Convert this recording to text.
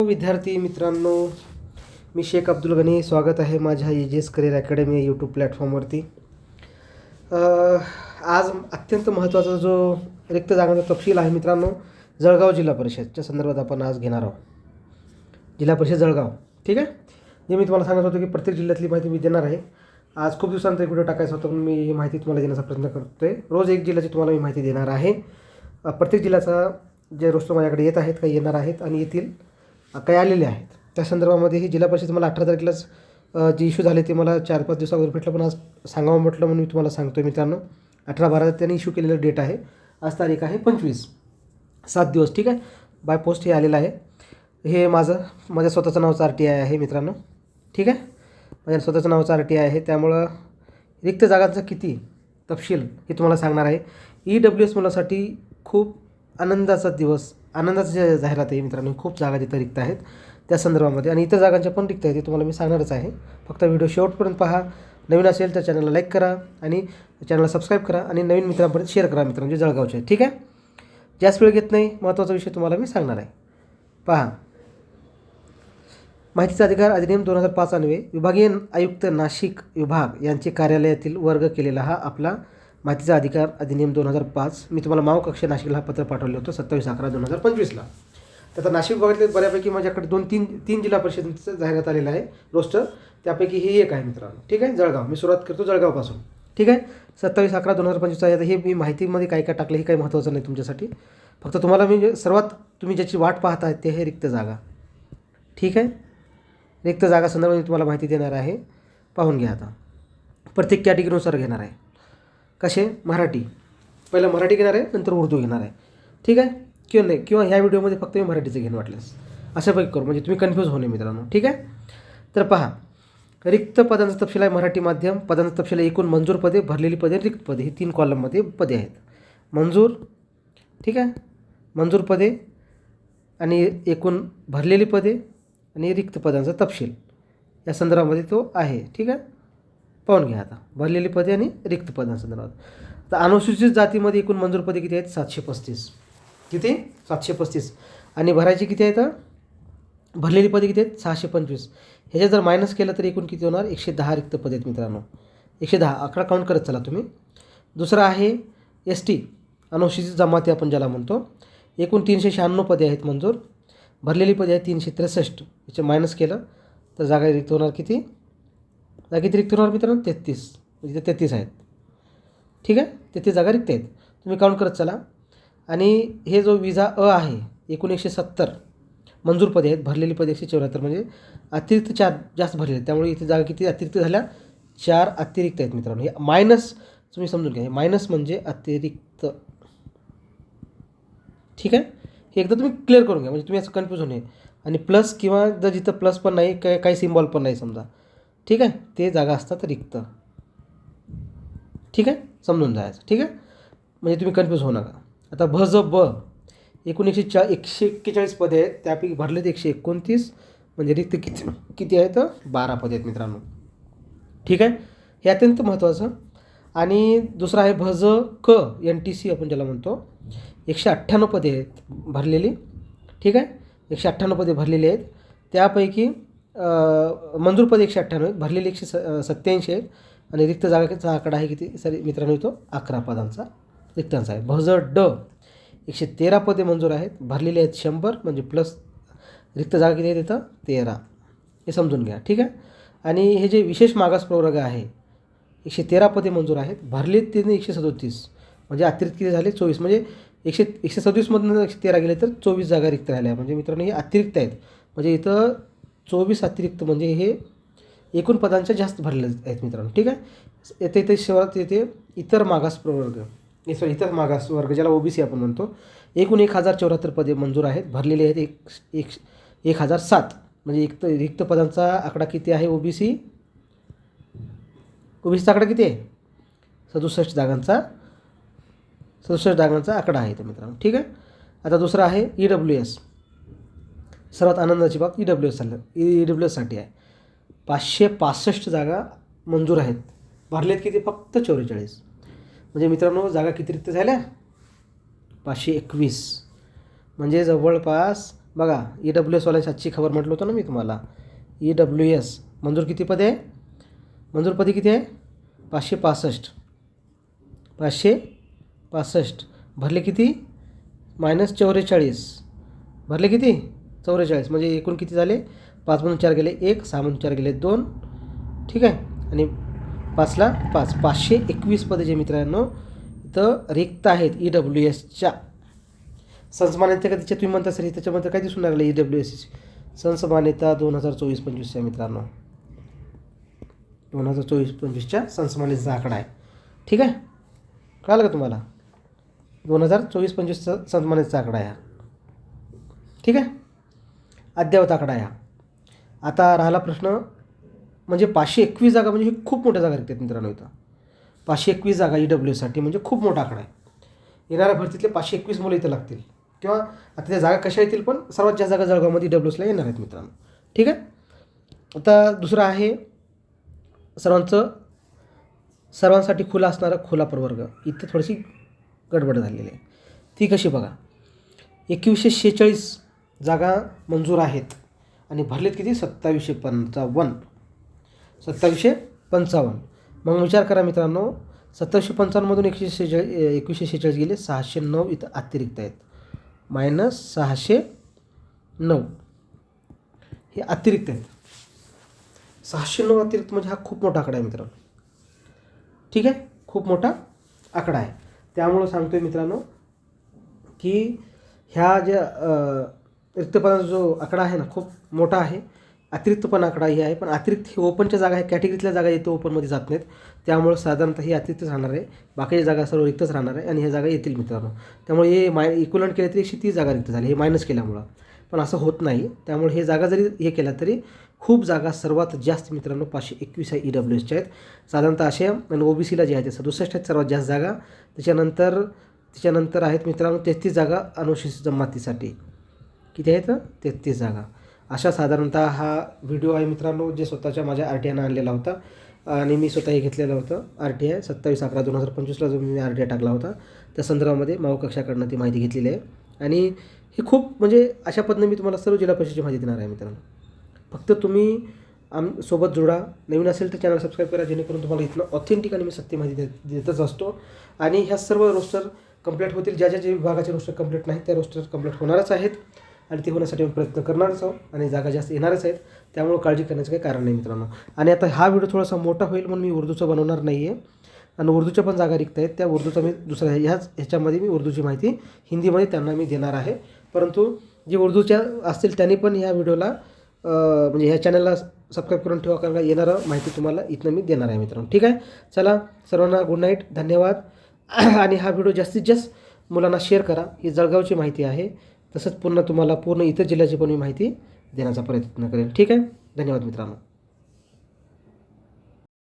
विद्यार्थी मित्रांनो, मी शेख अब्दुल गनी. स्वागत आहे माझ्या एजेस करिअर अकॅडमी या यूट्यूब प्लॅटफॉर्मवरती. आज अत्यंत महत्त्वाचा जो रिक्त जागांचा तपशील आहे मित्रांनो, जळगाव जिल्हा परिषदच्या संदर्भात आपण आज घेणार आहोत. जिल्हा परिषद जळगाव, ठीक आहे. जे मी तुम्हाला सांगत होतो की प्रत्येक जिल्ह्यातली माहिती मी देणार आहे. आज खूप दिवसांचा एक व्हिडिओ टाकायचा होता, पण मी ही माहिती तुम्हाला देण्याचा प्रयत्न करतो आहे. रोज एक जिल्ह्याची तुम्हाला मी माहिती देणार आहे. प्रत्येक जिल्ह्याचा जे रोस्टर माझ्याकडे येत आहेत, काही येणार आहेत आणि येथील काही आलेले आहेत. त्या संदर्भामध्ये ही जिल्हा परिषद मला 18 तारखेलाच जे इश्यू झाले ते मला 4-5 दिवसावर भेटलं, पण आज सांगावं म्हटलं म्हणून मी तुम्हाला सांगतो आहे मित्रांनो. 18/12 त्यांनी इश्यू केलेलं डेट आहे. आज तारीख आहे 25, 7 दिवस, ठीक आहे. बाय पोस्ट हे आलेलं आहे. हे माझ्या स्वतःचं नावाचं RTI आहे मित्रांनो, ठीक आहे. माझ्या स्वतःचं नावाचं RTI आहे. त्यामुळं रिक्त जागांचा किती तपशील हे तुम्हाला सांगणार आहे. EWS मुलासाठी खूप आनंदाचा दिवस, आनंदाची जाहिरात आहे मित्रांनो. खूप जागा तिथं रिक्त आहेत त्या संदर्भामध्ये, आणि इतर जागांच्या पण रिक्त आहेत, ते तुम्हाला मी सांगणारच आहे. फक्त व्हिडिओ शेवटपर्यंत पहा. नवीन असेल तर चॅनलला लाईक करा आणि चॅनलला सबस्क्राईब करा आणि नवीन मित्रांपर्यंत शेअर करा मित्रांनो, जे जळगावचे आहे, ठीक आहे. जास्त वेळ घेत नाही, महत्त्वाचा विषय तुम्हाला मी सांगणार आहे. पहा, माहितीचा अधिकार अधिनियम 2005 अन्वये विभागीय आयुक्त नाशिक विभाग यांचे कार्यालयातील वर्ग केलेला हा आपला माहितीचा अधिकार अधिनियम 2005. मी तुम्हाला माव कक्ष नाशिकला हा पत्र पाठवलं होतं 27/11/2025ला. तर आता नाशिक विभागातले बऱ्यापैकी माझ्याकडे 2-3 जिल्हा परिषदेचं जाहिरात आलेलं आहे रोस्टर. त्यापैकी हे एक आहे मित्रांनो, ठीक आहे. जळगाव, मी सुरुवात करतो जळगावपासून, ठीक आहे. 27/11/2025 आहे. हे मी माहितीमध्ये काय काय टाकलं हे काही महत्त्वाचं नाही तुमच्यासाठी. फक्त तुम्हाला मी सर्वात तुम्ही ज्याची वाट पाहत आहेत ते हे रिक्त जागा, ठीक आहे. रिक्त जागा संदर्भात मी तुम्हाला माहिती देणार आहे. पाहून घ्या. आता प्रत्येक कॅटेगरीनुसार घेणार आहे. कसे? मराठी, पहिलं मराठी घेणार आहे, नंतर उर्दू घेणार आहे, ठीक आहे. किंवा ह्या व्हिडिओमध्ये फक्त मी मराठीचं घेऊन वाटल्यास अशापैकी करू, म्हणजे तुम्ही कन्फ्यूज होणे मित्रांनो, ठीक आहे. तर पहा, रिक्त पदांचा तपशील आहे मराठी माध्यम. पदांचा तपशील आहे एकूण मंजूर पदे, भरलेली पदे, रिक्त पदे. ही 3 कॉलममध्ये पदे आहेत. मंजूर, ठीक आहे, मंजूर पदे आणि एकूण भरलेली पदे आणि रिक्त पदांचा तपशील या संदर्भामध्ये तो आहे, ठीक आहे. पाहून घ्या आता भरलेली पदे आणि रिक्त पदांसंदर्भात. तर अनुसूचित जातीमध्ये एकूण मंजूर पदे किती आहेत? 735. किती? 735. आणि भरायची किती आहेत? भरलेली पदे किती आहेत? 625. ह्याच्यात जर मायनस केलं तर एकूण किती होणार? 110 रिक्त पदे आहेत मित्रांनो. 110 आकडा काउंट करत चला तुम्ही. दुसरं आहे ST अनुसूचित जमाती आपण ज्याला म्हणतो. एकूण 396 पदे आहेत मंजूर. भरलेली पदे आहेत 363. याचे मायनस केलं तर जागा रिक्त होणार किती? जागा किती रिक्त होणार मित्रांनो? 33. म्हणजे 33 आहेत, ठीक आहे. 33 जागा रिक्त आहेत. तुम्ही काउंट करत चला. आणि हे जो विजा आहे, एकूण 170 मंजूर पदे आहेत. भरलेली पदे 174, म्हणजे अतिरिक्त 4 जास्त भरलेले आहेत. त्यामुळे इथे जागा किती अतिरिक्त झाल्या? 4 अतिरिक्त आहेत मित्रांनो. हे मायनस तुम्ही समजून घ्या. हे मायनस म्हणजे अतिरिक्त, ठीक आहे. हे एकदा तुम्ही क्लिअर करून घ्या, म्हणजे तुम्ही असं कन्फ्यूज होऊ नये. आणि प्लस किंवा जर जिथं प्लस पण नाही, काही सिम्बॉल पण नाही समजा, ठीक आहे, ते जागा असतात रिक्त, ठीक आहे. समजून जायचं, ठीक आहे, म्हणजे तुम्ही कन्फ्यूज होऊ नका. आता ब एकूण 141 पदे आहेत. त्यापैकी भरलेत 129, म्हणजे रिक्त किती आहेत? 12 पदे आहेत मित्रांनो, ठीक आहे. हे अत्यंत महत्त्वाचं. आणि दुसरं आहे क NTC आपण ज्याला म्हणतो. 198 पदे आहेत भरलेली, ठीक आहे. 198 पदे भरलेली आहेत. त्यापैकी मंजूर पदे 198 आहेत, भरलेले 187 आहेत. आणि रिक्त जागेचा आकडा आहे किती सरी मित्रांनो? तो 11 पदांचा रिक्तांचा आहे. ड 113 पदे मंजूर आहेत. भरलेले आहेत 100, म्हणजे प्लस रिक्त जागा किती आहेत? इथं 13. हे समजून घ्या, ठीक आहे. आणि हे जे विशेष मागास प्रवर्ग आहे, 113 पदे मंजूर आहेत. भरलेत ते 137, म्हणजे अतिरिक्त किती झाले? 24. म्हणजे 127मधून 113 गेले तर 24 जागा रिक्त राहिल्या. म्हणजे मित्रांनो हे अतिरिक्त आहेत. म्हणजे इथं 24 अतिरिक्त, म्हणजे हे एकूण पदांच्या जास्त भरले आहेत मित्रांनो, ठीक आहे. इथे शेवट येते इतर मागास प्रवर्ग, इतर मागास वर्ग ज्याला OBC आपण म्हणतो. एकूण 1074 पदे मंजूर आहेत. भरलेले आहेत 1007, म्हणजे रिक्त पदांचा आकडा किती आहे? ओबीसीचा आकडा किती आहे? 67 जागांचा आकडा आहे तो मित्रांनो, ठीक आहे. आता दुसरं आहे EWS. सर्वात आनंदाची बाब EWSसाठी आहे. 565 जागा मंजूर आहेत. भरलेत किती? फक्त 44. म्हणजे मित्रांनो जागा किती रिक्त झाल्या? 521. म्हणजे जवळपास बघा EWS वाल्याची आजची खबर म्हटलं होतं ना मी तुम्हाला. EWS मंजूर किती पदे आहे? मंजूर पदे किती आहे? 565. 565 भरले किती? -44. भरले किती? 44. म्हणजे एकूण किती झाले? 5 मधून 4 गेले 1, 6 मधून 4 गेले 2. ठीक आहे. आणि 5ला 5, 521 पदे जे मित्रांनो इथं रिक्त आहेत EWSच्या. संसमान्यता का तिच्या तुम्ही म्हणता सर त्याच्यामध्ये काय दिसून लागलं EWS संसमान्यता 2024-25 मित्रांनो. 2024-25च्या संसमान्यतेचा आकडा आहे. ठीक आहे, कळालं का तुम्हाला? 2024-25चा संसमान्यतेचा आकडा आहे. ठीक आहे, अद्ययावत आकडा आहे. आता राहिला प्रश्न म्हणजे 521 जागा म्हणजे ही खूप मोठ्या जागा रिक्त मित्रांनो. इथं 521 जागा EWSसाठी म्हणजे खूप मोठा आकडा आहे. येणाऱ्या भरतीतले 521 मुलं इथं लागतील किंवा आता त्या जागा कशा येतील पण सर्वात जास्त जागा जळगावमध्ये EWSला येणार आहेत मित्रांनो. ठीक आहे. आता दुसरं आहे सर्वांसाठी खुला असणारा खुला प्रवर्ग. इथं थोडीशी गडबड झालेली आहे. ती कशी बघा, 2146 जागा मंजूर आहेत आणि भरलेत किती? 2755. 2755. मग विचार करा मित्रांनो, 2755मधून 2146 गेले 609 इथं अतिरिक्त आहेत. -609 हे अतिरिक्त आहेत. 609 अतिरिक्त म्हणजे हा खूप मोठा आकडा आहे मित्रांनो. ठीक आहे, खूप मोठा आकडा आहे. त्यामुळं सांगतोय मित्रांनो की ह्या ज्या रिक्तपदाचा जो आकडा आहे ना खूप मोठा आहे. अतिरिक्त पण आकडा हे आहे, पण अतिरिक्त हे ओपनच्या जागा आहे, कॅटेगरीतल्या जागा येते ओपनमध्ये जात नाहीत. त्यामुळे साधारणतः ही अतिरिक्तच राहणार आहे. बाकीच्या जागा सर्व रिक्तच राहणार आहे आणि ह्या जागा येतील मित्रांनो. त्यामुळे हे इक्वलंट केलं तरी 130 जागा रिक्त झाली, हे मायनस केल्यामुळं. पण असं होत नाही. त्यामुळे हे जागा जरी हे केल्या तरी खूप जागा सर्वात जास्त मित्रांनो 521 आहे EWSच्या आहेत. साधारणतः असे आणि OBCला जे आहे ते 67 आहेत सर्वात जास्त जागा. त्याच्यानंतर आहेत मित्रांनो 33 जागा अनुसूचित जमातीसाठी. किती आहेत? 33 जागा. अशा साधारणतः हा व्हिडिओ आहे मित्रांनो, जे स्वतःच्या माझ्या RTIनं आणलेला होता आणि मी स्वतःही घेतलेलं होतं. RTI 27/11/2025ला जो मी RTI टाकला होता त्या संदर्भामध्ये माऊ कक्षाकडनं ती माहिती घेतलेली आहे. आणि ही खूप म्हणजे अशा पद्धतीने मी तुम्हाला सर्व जिल्हा परिषदेची माहिती देणार आहे मित्रांनो. फक्त तुम्ही सोबत जोडा. नवीन असेल तर चॅनल सबस्क्राईब करा, जेणेकरून तुम्हाला इथनं ऑथेंटिक आणि मी सत्य माहिती देतच असतो. आणि ह्या सर्व रोस्टर कंप्लीट होतील. ज्या विभागाचे रोस्टर कंप्लीट नाहीत त्या रोस्टर कंप्लीट होणारच आहेत आणि ते होण्यासाठी मी प्रयत्न करणारच आहोत आणि जागा जास्त येणारच आहेत. त्यामुळे काळजी करण्याचं काही कारण नाही मित्रांनो. आणि आता हा व्हिडिओ थोडासा मोठा होईल म्हणून मी उर्दूचं बनवणार नाही आहे. आणि उर्दूच्या पण जागा रिक्त आहेत, त्या उर्दूचा मी दुसऱ्या ह्याच्यामध्ये मी उर्दूची माहिती हिंदीमध्ये त्यांना मी देणार आहे. परंतु जे उर्दूच्या असतील त्यांनी पण ह्या व्हिडिओला म्हणजे ह्या चॅनलला सबस्क्राईब करून ठेवा, कारण का येणारं माहिती तुम्हाला इथनं मी देणार आहे मित्रांनो. ठीक आहे, चला सर्वांना गुड नाईट, धन्यवाद. आणि हा व्हिडिओ जास्तीत जास्त मुलांना शेअर करा. ही जळगावची माहिती आहे. तसंच पुन्हा तुम्हाला पूर्ण इतर जिल्ह्याची पण मी माहिती देण्याचा प्रयत्न करेन. ठीक आहे, धन्यवाद मित्रांनो.